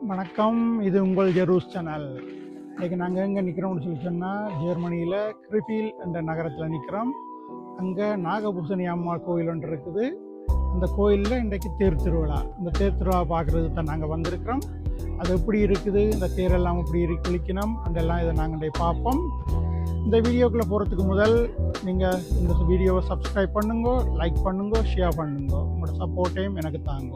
வணக்கம், இது உங்கள் ஜெரூஸ் சேனல். இன்றைக்கி நாங்கள் எங்கே நிற்கிறோம்னு சொல்லி சொன்னால், ஜெர்மனியில் கிரிஃபீல் என்ற நகரத்தில் நிற்கிறோம். அங்கே நாகபூசணி அம்மா கோயில் ஒன்று இருக்குது. அந்த கோயிலில் இன்றைக்கு தேர் திருவிழா. இந்த தேர் திருவிழா பார்க்குறதுக்கு தான் நாங்கள் வந்திருக்கிறோம். அது எப்படி இருக்குது, இந்த தேரெல்லாம் எப்படி கிழிக்கணும் அதெல்லாம் இதை நாங்கள் இன்றைக்கு பார்ப்போம். இந்த வீடியோக்குள்ளே போகிறதுக்கு முதல் நீங்கள் இந்த வீடியோவை சப்ஸ்கிரைப் பண்ணுங்க, லைக் பண்ணுங்க, ஷேர் பண்ணுங்க. உங்களோட சப்போர்ட்டையும் எனக்கு தாங்க.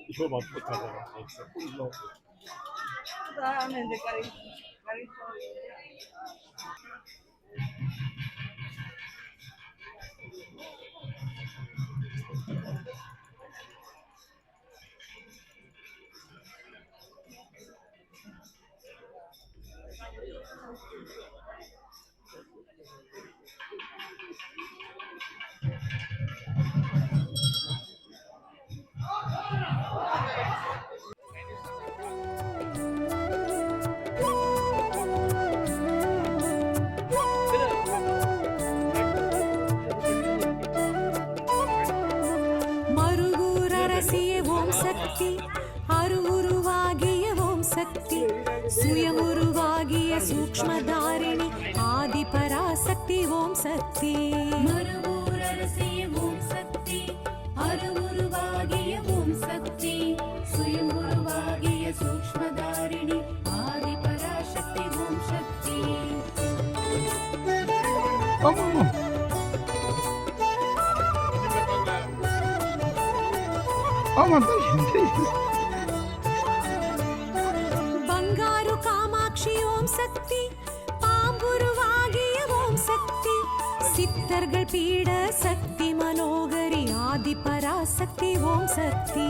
이거 맛보다가 진짜 꿀 그다음에 이제 가리 சக்தி அருவுருவாகிய ஓம் சக்தி சுயமுருவாகிய சூக்ஷ்மதாரிணி ஆதி பராசக்தி ஓம் சக்தி மருவூரரசிய ஓம் சக்தி அருவுருவாகிய ஓம் சக்தி சுயமுருவாகிய சூக்ஷ்மதாரிணி ஆதி பராசக்தி ஓம் சக்தி. ಬಂಗಾರು ಕಾಮಾಕ್ಷಿ ಓಂ சக்தி பாம்புருவாகிய ஓம் சக்தி சித்தர்கள் பீட சக்தி மனோகரி ஆதி பராசக்தி ஓம் சக்தி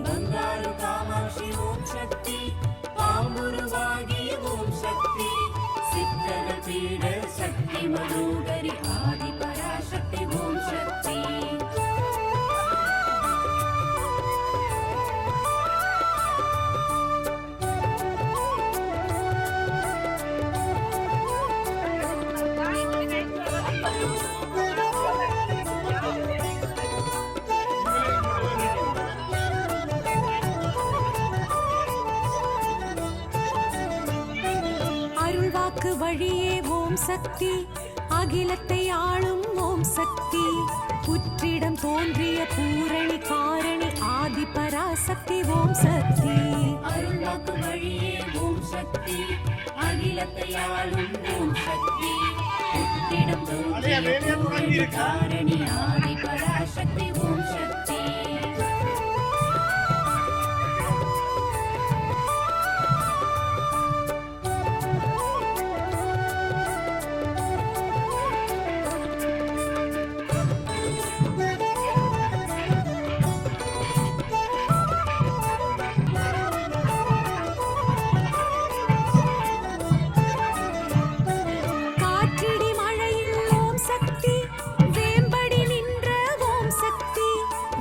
ಬಂಗಾರು ಕಾಮಾಕ್ಷಿ ஓம் சக்தி பாம்புருவாகிய ஓம் சக்தி சித்தர்கள் பீட சக்தி மனோகரி ஆதி பராசக்தி ஓம் சக்தி. அருள்வாக்கு வழியே ஓம் சக்தி அகிலத்தை ஆளும் ஓம் சக்தி புற்றிடம் தோன்றிய பூரணி காரணி ஆதி பராசக்தி ஓம் சக்தி அருள்வாக்கு வழியே ஓம் சக்தி அகிலத்தை ஆளும் ஓம் சக்தி புற்றிடம் தோன்றிய பூரணி காரணி ஆதி பராசக்தி ஓம் சக்தி.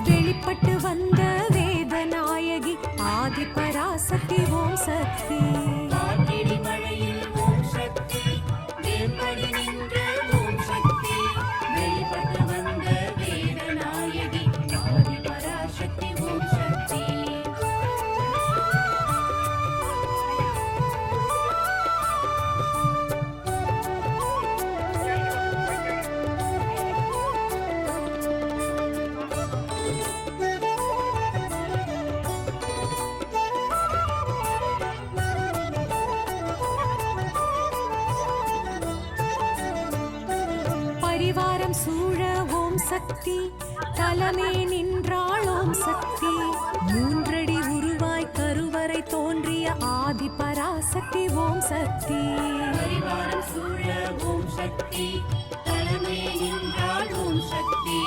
வெளிப்பட்டு வந்த வேதநாயகி ஆதி பராசக்தி ஓம் சக்தி காற்றிடி மழையில் ஓம் சக்தி வேம்படி நின்ற ஓம் சக்தி வெளிப்பட்டு வந்த வேதநாயகி ஆதி பராசக்தி ஓம் சக்தி. பரிவாரம் சூழ ஓம் சக்தி தலமே நின்றாள் ஓம் சக்தி மூன்றடி உருவாய் கருவறை தோன்றிய ஆதி பராசக்தி ஓம் சக்தி பரிவாரம் சூழ ஓம் சக்தி தலமே நின்றாள் ஓம் சக்தி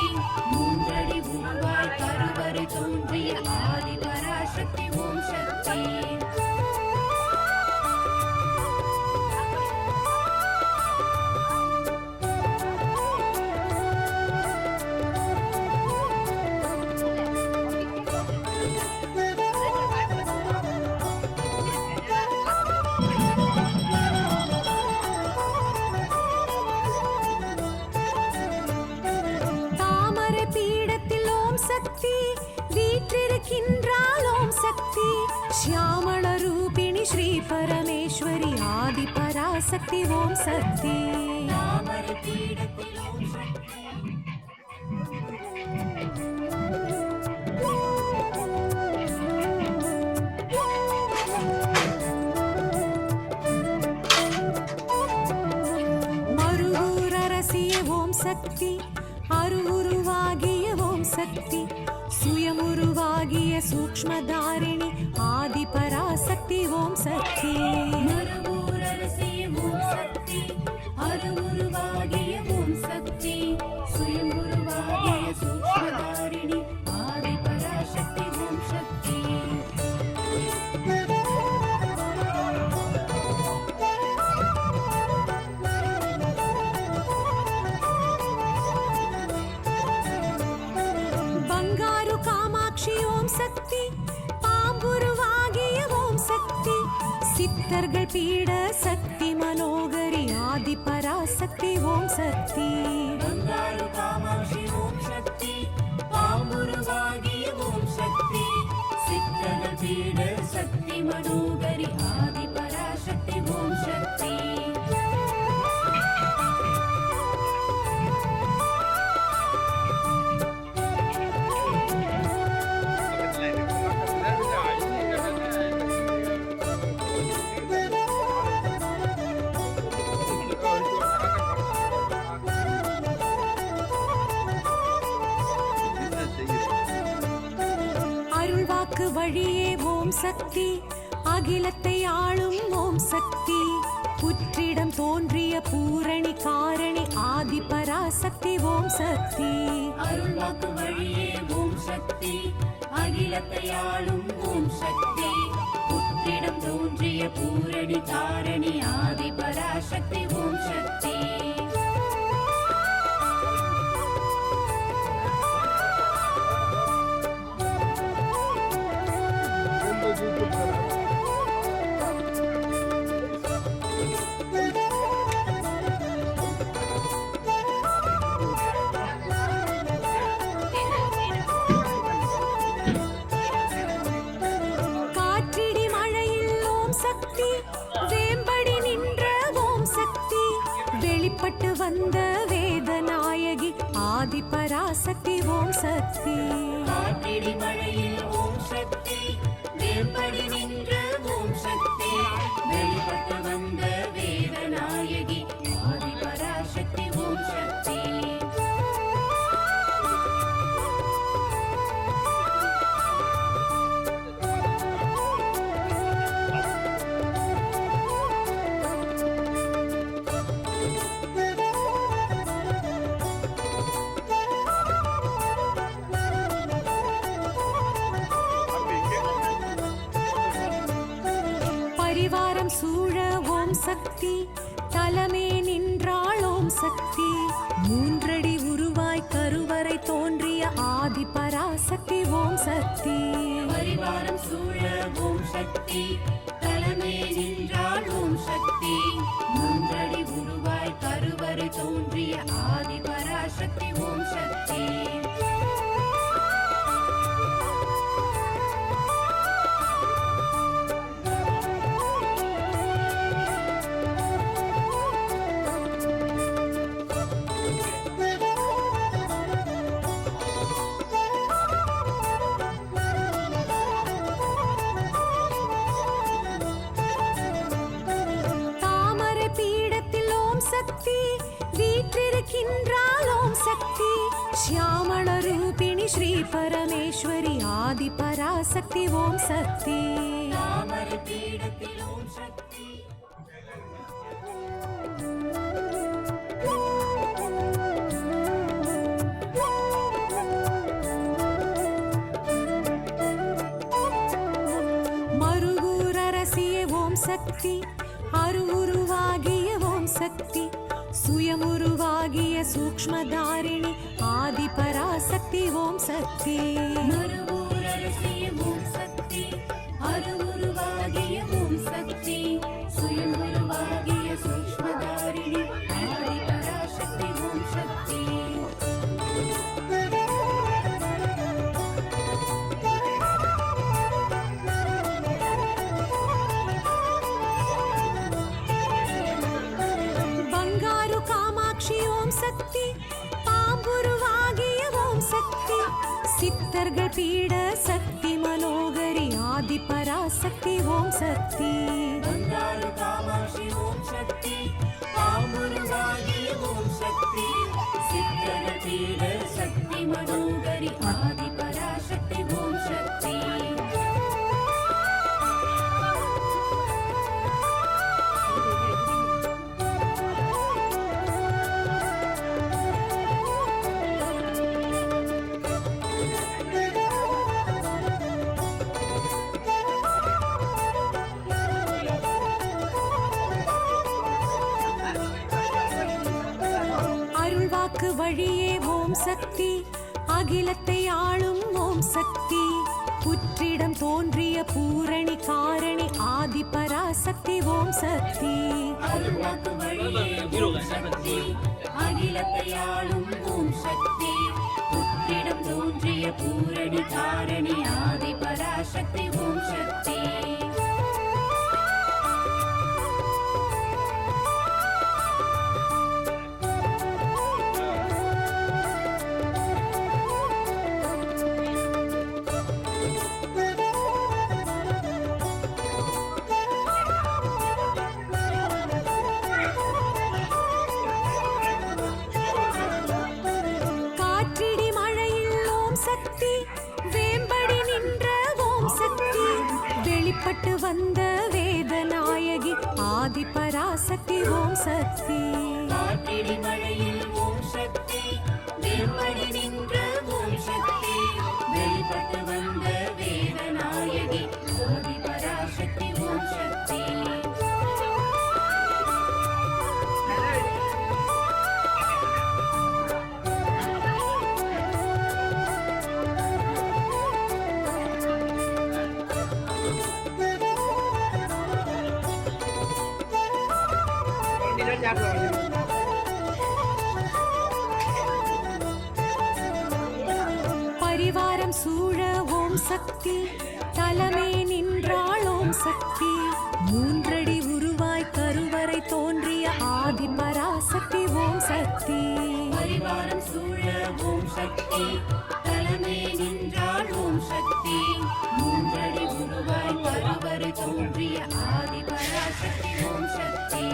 மூன்றடி உருவாய் கருவறை தோன்றிய ஆதி பராசக்தி ஓம் சக்தி. பராசக்தி ஓம் சக்தி. மருவூர் அரசிய ஓம் சக்தி, அருவுருவாகிய ஓம் சக்தி, சுயமுருவாகிய சூக்ஷ்மதாரிணி ஆதி பராசக்தி ஓம் சக்தி. மருவூர் அரசிய ஓம் சக்தி, அருவுருவாகிய ஓம் சக்தி, சுயமுருவாகிய சூக்ஷ்மதாரிணி ஆதி பராசக்தி ஓம் சக்தி. பங்காரு காமாட்சி ஓம் சக்தி, பாம்புருவாகிய ஓம் சக்தி, சித்தர்கள் பீட சக்தி மனோகரி ஆதி பராசக்தி ஓம் சக்தி. பங்காரு காமாட்சி ஓம் சக்தி, பாம்புருவாகிய ஓம் சக்தி, சித்தர்கள் பீட சக்தி மனோகரி ஆதி பராசக்தி ஓம் சக்தி. அருள்வாக்கு வழியே ஓம் சக்தி, அகிலத்தை ஆளும் ஓம் சக்தி, புற்றிடம் தோன்றிய பூரணி காரணி ஆதி பராசக்தி ஓம் சக்தி. அருள்வாக்கு வழியே ஓம் சக்தி, அகிலத்தை ஆளும் ஓம் சக்தி, புற்றிடம் தோன்றிய பூரணி காரணி ஆதி பராசக்தி ஓம் சக்தி. காற்றிடி மழையில் ஓம் சக்தி, வேம்படி நின்ற ஓம் சக்தி, வெளிப்பட்டு வந்த வேதநாயகி ஆதி பராசக்தி ஓம் சக்தி. காற்றிடி மழையில் ஓம் சக்தி, வேம்படி நின்ற ஓம் சக்தி, வெளிப்பட்டு வந்த வேதநாயகி ஆதி பராசக்தி ஓம் சக்தி. பரிவாரம் சூழ ஓம் சக்தி, தலமே நின்றாள் ஓம் சக்தி, மூன்றடி உருவாய் கருவறை தோன்றிய ஆதி பராசக்தி ஓம் சக்தி. பரிவாரம் சூழ ஓம் சக்தி, தலைமை நின்றாள் ஓம் சக்தி, மூன்றடி உருவாய் கருவறை தோன்றிய ஆதி பராசக்தி ஓம் சக்தி. தாமரை பீடத்தில் ஓம் சக்தி, வீற்றிருக்கின்றாள் ஓம் சக்தி, சியாமள ரூபிணி ஸ்ரீ பரமேஸ்வரி ஆதி பராசக்தி ஓம் சக்தி. தாமரை பீடத்தில் ஓம் சக்தி. மருவூர் அரசிய ஓம் சக்தி, அருவுருவாகிய ஓம் சக்தி, சுயமுருவாகிய சூக்ஷ்மதாரிணி ஆதி பராசக்தி ஓம் சக்தி. மருவூர் அரசிய ஓம் சக்தி, அருவுருவாகிய ஓம் சக்தி, சுயமுருவாகிய சூக்ஷ்மதாரிணி ஆதி பராசக்தி ஓம் சக்தி. சித்தர்கள் பீட சக்தி மனோகரி ஆதி பராசக்தி ஓம் சக்தி. ಬಂಗಾರು ಕಾಮಾಕ್ಷಿ ಓಂ ಶಕ್ತಿ ಪಾಂಬುರುಗಾಗಿ ಓಂ ಶಕ್ತಿ ಸಿದ್ಧರ ಪೀಡ ಶಕ್ತಿ ಮನೋಗರಿ ಆದಿ ಪರಾಶಕ್ತಿ ಓಂ ಶಕ್ತಿ. அருள்வாக்கு வழியே ஓம் சக்தி அகிலத்தை ஆளும் ஓம் சக்தி புற்றிடம் தோன்றிய பூரணி காரணி ஆதி பராசக்தி ஓம் சக்தி. அருள்வாக்கு வழியே ஓம் சக்தி அகிலத்தை ஆளும் ஓம் சக்தி புற்றிடம் தோன்றிய பூரணி காரணி ஆதி பராசக்தி ஓம் சக்தி. காற்றிடி மழையில் ஓம் சக்தி வேம்படி நின்ற ஓம் சக்தி வெளிப்பட்டு வந்த வேதநாயகி ஆதி பராசக்தி ஓம் சக்தி. காற்றிடி மழையில் ஓம் சக்தி வேம்படி நின்ற ஓம் சக்தி வெளிப்பட்டு வந்த வேதநாயகி ஆதி பராசக்தி ஓம் சக்தி. பரிவாரம் சூழ ஓம் சக்தி தலைமே நின்றாள் ஓம் சக்தி மூன்றடி உருவாய் கருவறை தோன்றிய ஆதி பராசக்தி ஓம் சக்தி. பரிவாரம் சூழ ஓம் சக்தி தலைமை நின்றாள் ஓம் சக்தி மூன்றடி உருவாய் கருவறை தோன்றிய ஆதி பராசக்தி ஓம் சக்தி.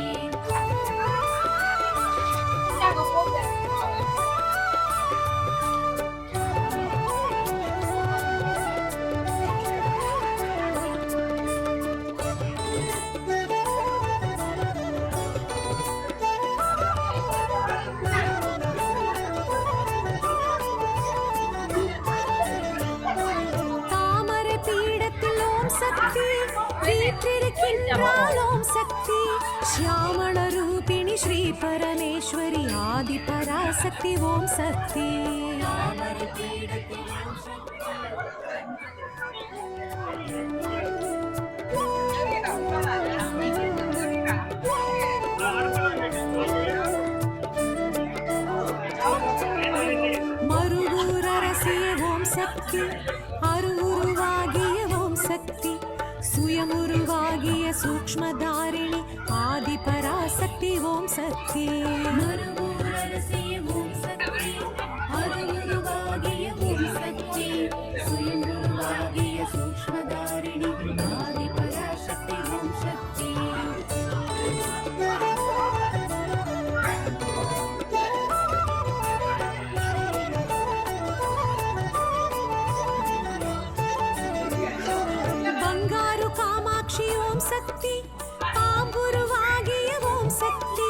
தாமரை பீடத்தில் ஓம் சக்தி வீற்றிருக்கின்றாள் ஓம் சக்தி ஷியாமள ரூபிணி ஸ்ரீ பரமேஸ்வரி ஆதி பராசக்தி ஓம் சக்தி. தாமரை பீடத்தில் ஓம் சக்தி மறுவூர் அரசிய ஓம் சக்தி அருவுருவாகிய ஓம் சக்தி சுயமுருவாகிய சூக்ஷ்மதாரிணி ஆதி பராசக்தி ஓம் சக்தி. மறுவூர் அரசிய ஓம் சக்தி அருவுருவாகிய ஓம் சக்தி சுயம்புருவாகிய சூக்ஷ்மதாரிணி ஆதி பராசக்தி ஓம் சக்தி. ಬಂಗಾರು ಕಾಮಾಕ್ಷಿ ಓಂ சக்தி பாம்புருவாகிய ஓம் சக்தி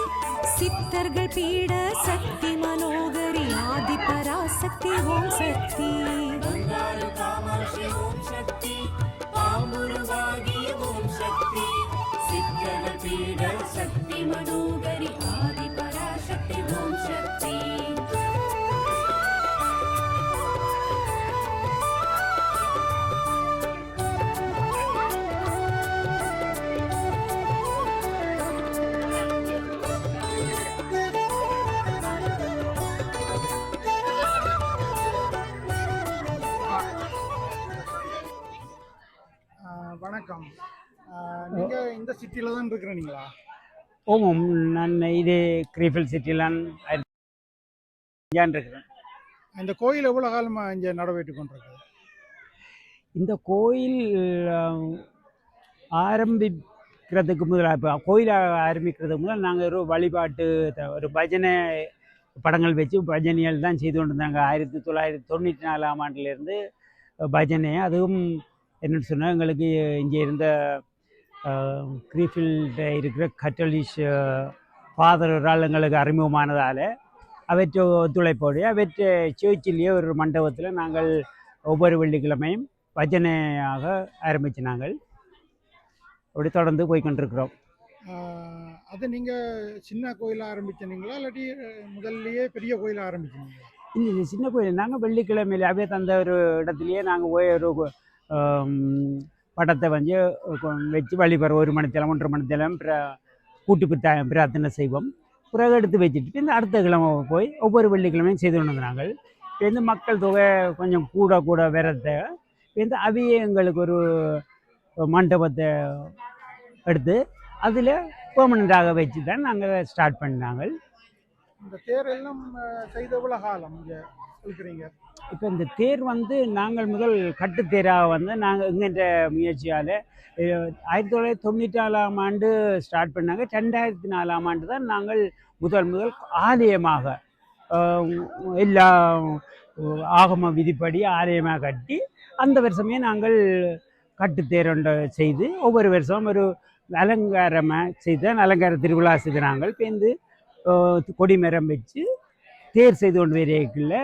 சித்தர்கள் பீட சக்தி மனோகரி ஆதி பராசக்தி ஓம் சக்தி. ಬಂಗಾರು ಕಾಮಾಕ್ಷಿ ಓಂ ಶಕ್ತಿ ಪಾಂಬುರುವಾಗಿಯ ಓಂ ಶಕ್ತಿ ಸಿದ್ಧರ ಪೀಡ ಶಕ್ತಿ ಮನೋಗರಿ ಆದಿ ಪರಾಶಕ್ತಿ ಓಂ ಶಕ್ತಿ. வணக்கம். நீங்கள் இந்த சிட்டியில் தான் இருக்கிறீங்களா? ஓமாம், நான் இது கிரீஃபில் சிட்டிலான் இருக்கிறேன். இந்த கோயில் எவ்வளோ காலமாக இங்கே நடைபெற்று கொண்டிருக்குது? இந்த கோயில் ஆரம்பிக்கிறதுக்கு முதல் இப்போ கோயில் ஆரம்பிக்கிறதுக்கு முதல் நாங்கள் ஒரு வழிபாட்டு ஒரு பஜனை படங்கள் வச்சு பஜனைகள் தான் செய்து கொண்டு இருந்தாங்க. 1994ஆம் ஆண்டிலேருந்து பஜனை. அதுவும் என்னென்னு சொன்னால் எங்களுக்கு இங்கே இருந்த கிரீஃபீல்ட இருக்கிற கத்தோலிக் ஃபாதர் ஒரு ஆள் எங்களுக்கு அறிமுகமானதால் அவற்றை ஒத்துழைப்போடு அவற்றை சேர்ச்சிலேயே ஒரு மண்டபத்தில் நாங்கள் ஒவ்வொரு வெள்ளிக்கிழமையும் பஜனையாக ஆரம்பித்து நாங்கள் அப்படி தொடர்ந்து போய்கொண்டிருக்கிறோம். அது நீங்கள் சின்ன கோயிலாக ஆரம்பிச்சினீங்களா இல்லாட்டி முதல்லையே பெரிய கோயிலாக ஆரம்பிச்சினீங்களா? இல்லை, சின்ன கோயில். நாங்கள் வெள்ளிக்கிழமையில் அப்படியே தந்த ஒரு இடத்துலையே நாங்கள் போய் ஒரு படத்தை வச்சு வழிபடுற 1 மணித்தேலம் 1.5 மணித்தேலம் கூட்டு பிரார்த்தனை செய்வோம். பிறகு எடுத்து வச்சுட்டு இந்த அடுத்த கிழமை போய் ஒவ்வொரு வெள்ளிக்கிழமையும் செய்து கொண்டு நாங்கள் இப்போ மக்கள் தொகை கொஞ்சம் கூட வரத்தை அவையே எங்களுக்கு ஒரு மண்டபத்தை எடுத்து அதில் பெர்மனண்ட்டாக வச்சு தான் நாங்கள் ஸ்டார்ட் பண்ணாங்க. இந்த தேரெல்லாம் செய்த எவ்வளோ காலம் இங்கே இருக்கிறீங்க? இப்போ இந்த தேர் நாங்கள் முதல் கட்டுத்தேராக நாங்கள் எங்கென்ற முயற்சியால் 1994ஆம் ஆண்டு ஸ்டார்ட் பண்ணாங்க. 2004ஆம் ஆண்டு தான் நாங்கள் முதல் ஆலயமாக எல்லா ஆகம விதிப்படி ஆலயமாக கட்டி அந்த வருஷமே நாங்கள் கட்டுத்தேரொண்டை செய்து ஒவ்வொரு வருஷம் ஒரு அலங்காரமாக செய்த அலங்கார திருவிழா செய்து நாங்கள் பேர்ந்து கொடிமரம் வச்சு தேர் செய்து கொண்டு வரைக்குள்ள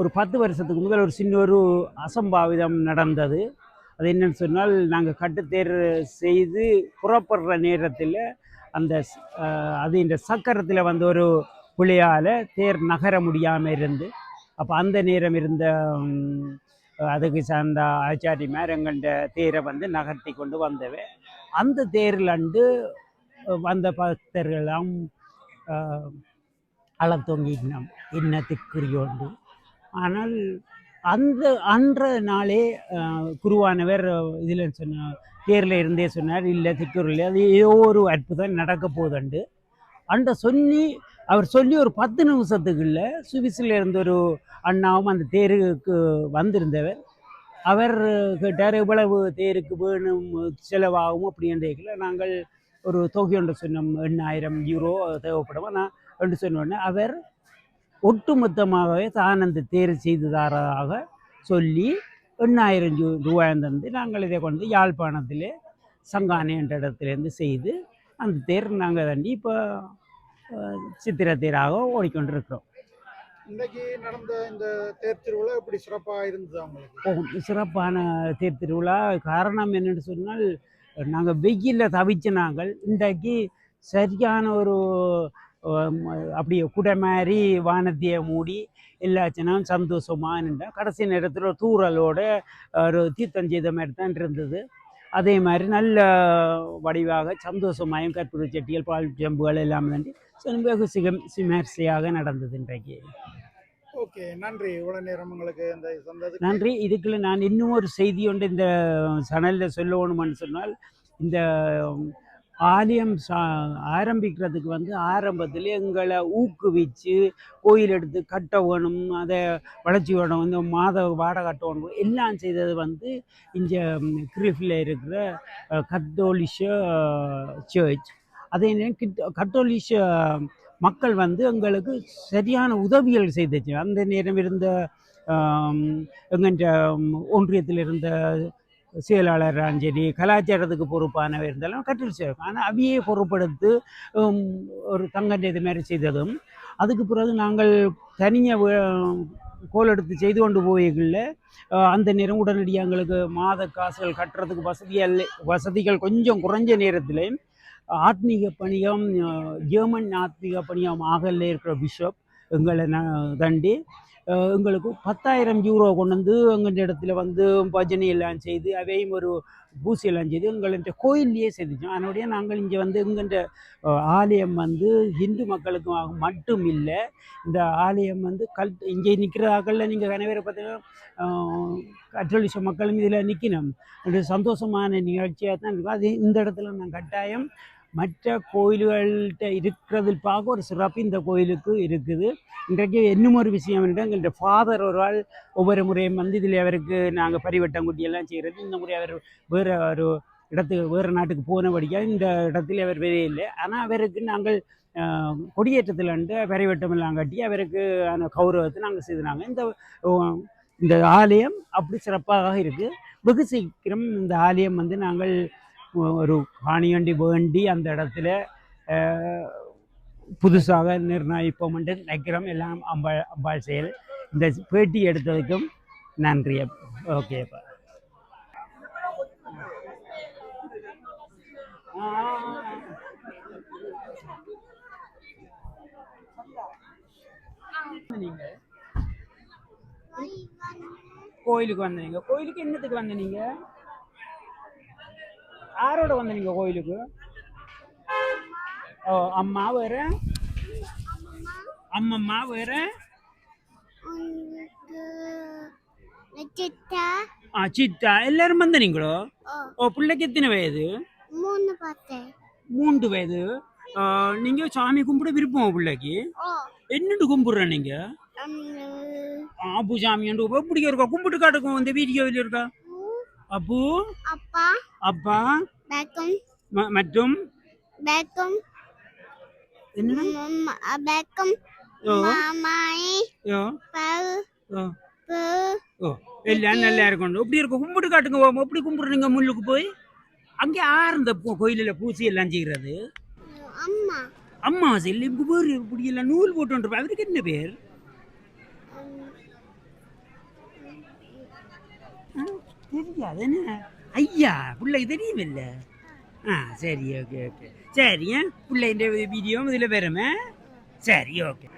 ஒரு 10 வருஷத்துக்கு முதல் ஒரு சின்ன ஒரு அசம்பாவிதம் நடந்தது. அது என்னன்னு சொன்னால், நாங்கள் கட்டுத்தேர் செய்து புறப்படுற நேரத்தில் அது இந்த சக்கரத்தில் ஒரு புள்ளியால் தேர் நகர முடியாமல் இருந்து அப்போ அந்த நேரம் இருந்த அதுக்கு சார்ந்த ஆச்சாரிமார் எங்கள்கிட்ட தேரை நகர்த்தி கொண்டு வந்தவை. அந்த தேரில் வந்த பக்தர்களெல்லாம் அளத்தொங்கினோம் இன்னத்துக்குரியோண்டு. ஆனால் அன்ற நாளே குருவானவர் இதில் தேரில் இருந்தே சொன்னார், இல்லை திக்கூரில் அது ஏதோ ஒரு அற்புதம் நடக்க போகுதுண்டு அவர் சொல்லி ஒரு 10 நிமிஷத்துக்குள்ள சுவிஸில் இருந்த ஒரு அண்ணாவும் அந்த தேருக்கு வந்திருந்தவர். அவர் கேட்டார், இவ்வளவு தேருக்கு வேணும் செலவாகும் அப்படின்றதுல நாங்கள் ஒரு தொகை ஒன்று சொன்னோம், 8,000 யூரோ தேவைப்படும். நான் என்று சொன்னோடனே அவர் ஒட்டுமொத்தமாகவே தான் அந்த தேர் செய்ததாக சொல்லி 8,000 ரூபாய் தந்து நாங்கள் இதை கொண்டு யாழ்ப்பாணத்திலே சங்கானே என்ற இடத்துலேருந்து செய்து அந்த தேர் நாங்கள் தாண்டி இப்போ சித்திர தேராக ஓடிக்கொண்டிருக்கிறோம். இன்றைக்கு நடந்த இந்த தேர் திருவிழா எப்படி சிறப்பாக இருந்தது அவங்களுக்கு? சிறப்பான தேர் திருவிழா. காரணம் என்னென்னு சொன்னால், நாங்கள் வெயிலில் தவிச்ச நாங்கள் இன்றைக்கு சரியான ஒரு அப்படியே குடை மாதிரி வானத்தையை மூடி எல்லாச்சும் சந்தோஷமாக நின்றால் கடைசி நேரத்தில் ஒரு தூரலோட ஒரு தீர்த்தம் செய்த மாதிரி தான் இருந்தது. அதே மாதிரி நல்ல வடிவாக சந்தோஷமாயும் கற்பூர சட்டிகள் பால் ஜம்புகள் எல்லாம் தாண்டி வெகு விமர்சையாக நடந்தது இன்றைக்கு. ஓகே, நன்றி. இவ்வளோ நேரம் உங்களுக்கு இந்த சந்தது நன்றி. இதுக்குள்ள நான் இன்னும் ஒரு செய்தி ஒன்று இந்த சேனலில் சொல்லணும்னு சொன்னால், இந்த ஆலயம் ஆரம்பிக்கிறதுக்கு ஆரம்பத்தில் எங்களை ஊக்குவிச்சு கோயில் எடுத்து கட்ட வேணும், அதை வளர்ச்சி வேணும், இந்த மாத வாடகை கட்ட வேணும் எல்லாம் செய்தது இங்கே கிரிஃபில் இருக்கிற கத்தோலிக்க சர்ச். அதே நேரம் கத்தோலிக்க மக்கள் எங்களுக்கு சரியான உதவிகள் செய்துச்சு. அந்த நேரம் இருந்த எங்கள்கிட்ட ஒன்றியத்தில் இருந்த செயலாளர் சரி, கலாச்சாரத்துக்கு பொறுப்பானவை இருந்தாலும் கட்டளிச்சு. ஆனால் அவையே பொறுப்படுத்து ஒரு தங்கத்தை இது மாதிரி செய்ததும், அதுக்கு பிறகு நாங்கள் தனியாக கோல் எடுத்து செய்து கொண்டு போய்களில் அந்த நேரம் உடனடியாக எங்களுக்கு மாத காசுகள் கட்டுறதுக்கு வசதிகள் கொஞ்சம் குறைஞ்ச நேரத்தில் ஆத்மீக பணியம் ஜெர்மன் ஆத்மீக பணியம் ஆகல இருக்கிற பிஷப் எங்களை தண்டி எங்களுக்கு 10,000 யூரோ கொண்டு எங்கள் இடத்துல பஜனை எல்லாம் செய்து அவையும் ஒரு பூசி எல்லாம் செய்து எங்கள்கிட்ட கோயிலையே செய்துச்சோம். அதனுடைய நாங்கள் இங்கே எங்கள்கிட்ட ஆலயம் ஹிந்து மக்களுக்கு மட்டும் இல்லை, இந்த ஆலயம் இங்கே நிற்கிறதாக்களில் நீங்கள் கணவரை பார்த்தீங்கன்னா கத்தோலிக்க மக்களும் இதில் நிற்கணும். சந்தோஷமான நிகழ்ச்சியாக தான் இருக்கும். அது இந்த இடத்துல நான் கட்டாயம் மற்ற கோயில்கள்கிட்ட இருக்கிறதில் பார்க்க ஒரு சிறப்பு இந்த கோயிலுக்கு இருக்குது. இன்றைக்கு இன்னும் ஒரு விஷயம் என்ன, எங்கள்கிட்ட ஃபாதர் ஒரு ஆள் ஒவ்வொரு முறையும் வந்து இதில் அவருக்கு நாங்கள் பரிவட்டம் குட்டியெல்லாம் செய்கிறது. இந்த முறை அவர் வேறு ஒரு இடத்துக்கு வேறு நாட்டுக்கு போனபடியாக இந்த இடத்துல அவர் வெளியே இல்லை. ஆனால் அவருக்கு நாங்கள் கொடியேற்றத்தில் வந்து பரிவட்டம் எல்லாம் கட்டி அவருக்கு கௌரவத்தை நாங்கள் செய்தாங்க. இந்த ஆலயம் அப்படி சிறப்பாக இருக்குது. வெகு சீக்கிரம் இந்த ஆலயம் வந்து நாங்கள் ஒரு காணியண்டி வேண்டி அந்த இடத்துல புதுசாக நிர்ணயிப்போம் என்று நினைக்கிறோம். எல்லாம் அம்பாள் செயல். இந்த பேட்டி எடுத்ததுக்கும் நன்றி. ஓகேப்பா. நீங்க கோயிலுக்கு வந்தீங்க, கோயிலுக்கு என்னத்துக்கு வந்த நீங்க? யாரோட வந்த நீங்க கோயிலுக்கு? ஓ, அம்மா வேற, அம்மம்மா வேற, சித்தா எல்லாரும் வந்த நீங்களோ? ஓ, பிள்ளைக்கு எத்தனை வயது? 3 வயது. நீங்க சாமி கும்பிட விருப்பம் பிள்ளைக்கு? என்னண்டு கும்பிடுற நீங்க? அப்பு சாமி எப்படி இருக்கா? கும்பிட்டு காட்டுக்கும் இந்த வீடியோவில் இருக்கா? அப்பு, அப்பா, அப்பா மற்றும் எல்லாம் நல்லா இருக்கும். எப்படி இருக்கும்? கும்பிட்டு காட்டுங்க. எப்படி கும்பிடுறீங்க? முள்ளுக்கு போய் அங்கே யார் இந்த கோயிலில் பூசி எல்லாம் செய்கிறது? அம்மா செல்லி பேர் இப்படி எல்லாம் நூல் போட்டு அவருக்கு என்ன பேர்? தெரியாது. என்ன ஐயா பிள்ளைக்கு தெரியுமில்ல? சரி, ஓகே ஓகே, சரி. பிள்ளை இந்த வீடியோ இதில் வருமே. சரி, ஓகே.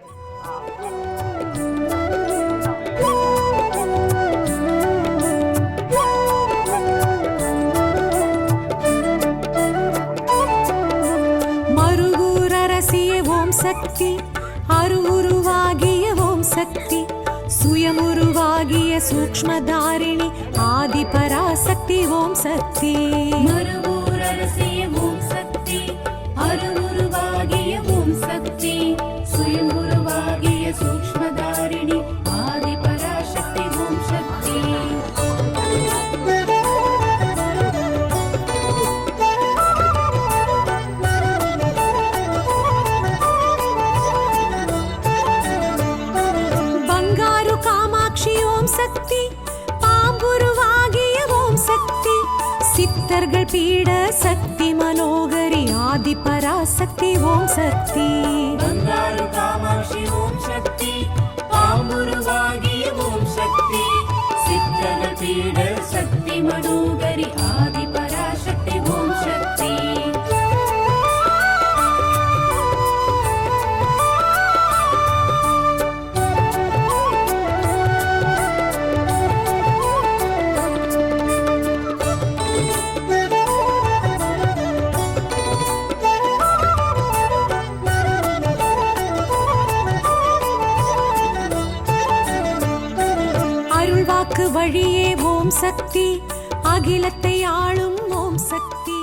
மருகூரரசிய ஓம் சக்தி, அருவுருவாகிய ஓம் சக்தி, சுயமுருவாகிய சூக்ஷ்மதாரிணி ஆதிபராசக்தி ஓம் சக்தி. மருகூரரசிய ஓம் சக்தி, அருவுருவாகிய ஓம் சக்தி, சுயமுருவாகிய சூக்ஷ்மதாரிணி ஆதிபராசக்தி ஓம் சக்தி. பங்காரு காமாட்சி ஓம் சக்தி, பாம்புருவாகிய ஓம் சக்தி, சித்தர்கள் பீட சக்தி மனோகரி ஆதிபராசக்தி ஓம் சக்தி. பங்காரு காமாட்சி ஓம் சக்தி, பாம்புருவாகிய ஓம் சக்தி, சித்தர்கள் பீட சக்தி மனோகரி ஆதிபராசக்தி ஓம் சக்தி. அருள்வாக்கு வழியே ஓம் சக்தி, அகிலத்தை ஆளும் ஓம் சக்தி.